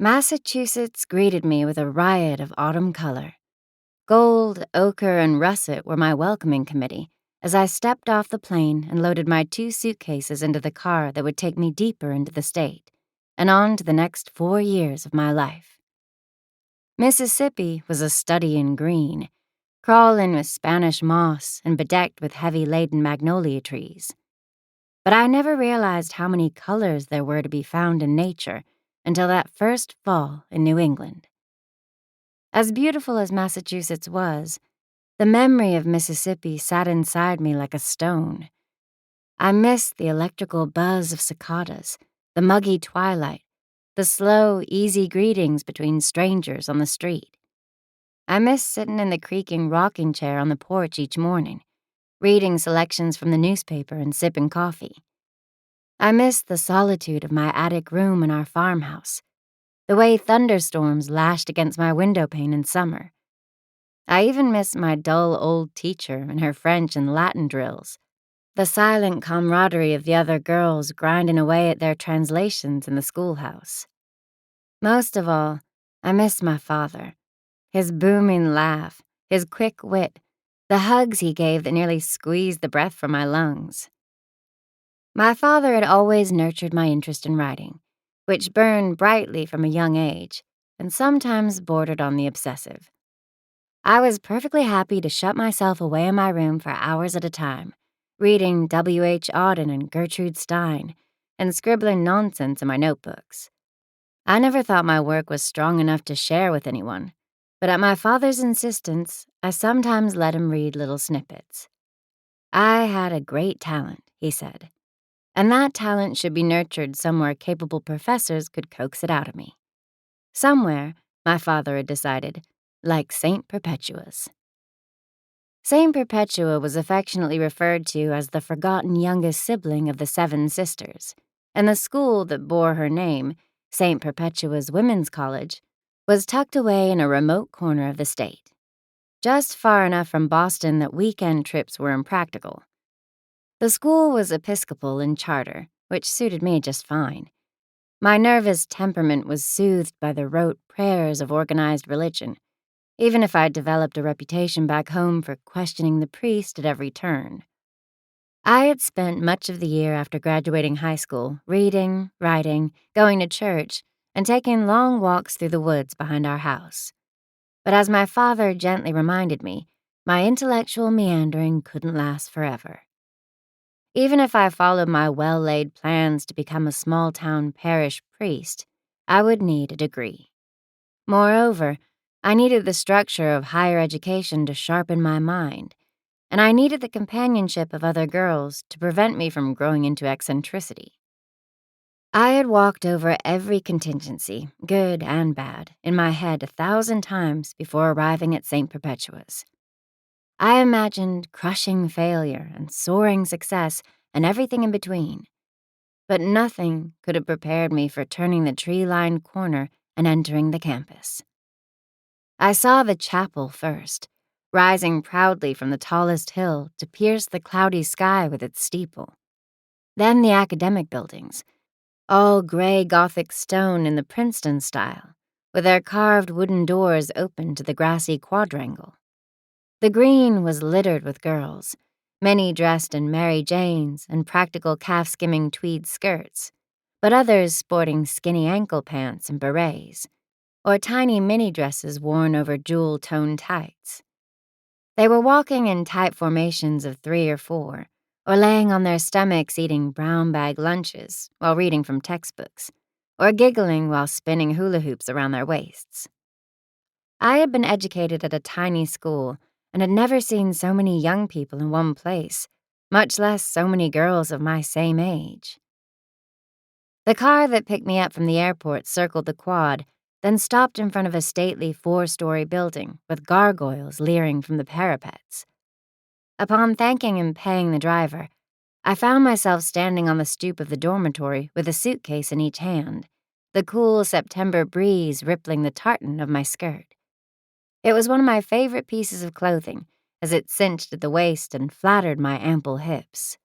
Massachusetts greeted me with a riot of autumn color. Gold, ochre, and russet were my welcoming committee as I stepped off the plane and loaded my 2 suitcases into the car that would take me deeper into the state and on to the next 4 years of my life. Mississippi was a study in green, crawling with Spanish moss and bedecked with heavy-laden magnolia trees. But I never realized how many colors there were to be found in nature until that first fall in New England. As beautiful as Massachusetts was, the memory of Mississippi sat inside me like a stone. I missed the electrical buzz of cicadas, the muggy twilight, the slow, easy greetings between strangers on the street. I missed sitting in the creaking rocking chair on the porch each morning, reading selections from the newspaper and sipping coffee. I missed the solitude of my attic room in our farmhouse, the way thunderstorms lashed against my windowpane in summer. I even missed my dull old teacher and her French and Latin drills, the silent camaraderie of the other girls grinding away at their translations in the schoolhouse. Most of all, I missed my father, his booming laugh, his quick wit, the hugs he gave that nearly squeezed the breath from my lungs. My father had always nurtured my interest in writing, which burned brightly from a young age and sometimes bordered on the obsessive. I was perfectly happy to shut myself away in my room for hours at a time, reading W.H. Auden and Gertrude Stein and scribbling nonsense in my notebooks. I never thought my work was strong enough to share with anyone, but at my father's insistence, I sometimes let him read little snippets. I had a great talent, he said, and that talent should be nurtured somewhere capable professors could coax it out of me. Somewhere, my father had decided, like St. Perpetua's. St. Perpetua was affectionately referred to as the forgotten youngest sibling of the 7 sisters, and the school that bore her name, St. Perpetua's Women's College, was tucked away in a remote corner of the state, just far enough from Boston that weekend trips were impractical. The school was Episcopal in charter, which suited me just fine. My nervous temperament was soothed by the rote prayers of organized religion, even if I'd developed a reputation back home for questioning the priest at every turn. I had spent much of the year after graduating high school reading, writing, going to church, and taking long walks through the woods behind our house. But as my father gently reminded me, my intellectual meandering couldn't last forever. Even if I followed my well-laid plans to become a small-town parish priest, I would need a degree. Moreover, I needed the structure of higher education to sharpen my mind, and I needed the companionship of other girls to prevent me from growing into eccentricity. I had walked over every contingency, good and bad, in my head 1,000 times before arriving at St. Perpetua's. I imagined crushing failure and soaring success and everything in between, but nothing could have prepared me for turning the tree-lined corner and entering the campus. I saw the chapel first, rising proudly from the tallest hill to pierce the cloudy sky with its steeple. Then the academic buildings, all gray Gothic stone in the Princeton style, with their carved wooden doors open to the grassy quadrangle. The green was littered with girls, many dressed in Mary Janes and practical calf-skimming tweed skirts, but others sporting skinny ankle pants and berets, or tiny mini dresses worn over jewel-toned tights. They were walking in tight formations of 3 or 4, or laying on their stomachs eating brown bag lunches while reading from textbooks, or giggling while spinning hula hoops around their waists. I had been educated at a tiny school and had never seen so many young people in one place, much less so many girls of my same age. The car that picked me up from the airport circled the quad, then stopped in front of a stately 4-story building with gargoyles leering from the parapets. Upon thanking and paying the driver, I found myself standing on the stoop of the dormitory with a suitcase in each hand, the cool September breeze rippling the tartan of my skirt. It was one of my favorite pieces of clothing, as it cinched at the waist and flattered my ample hips.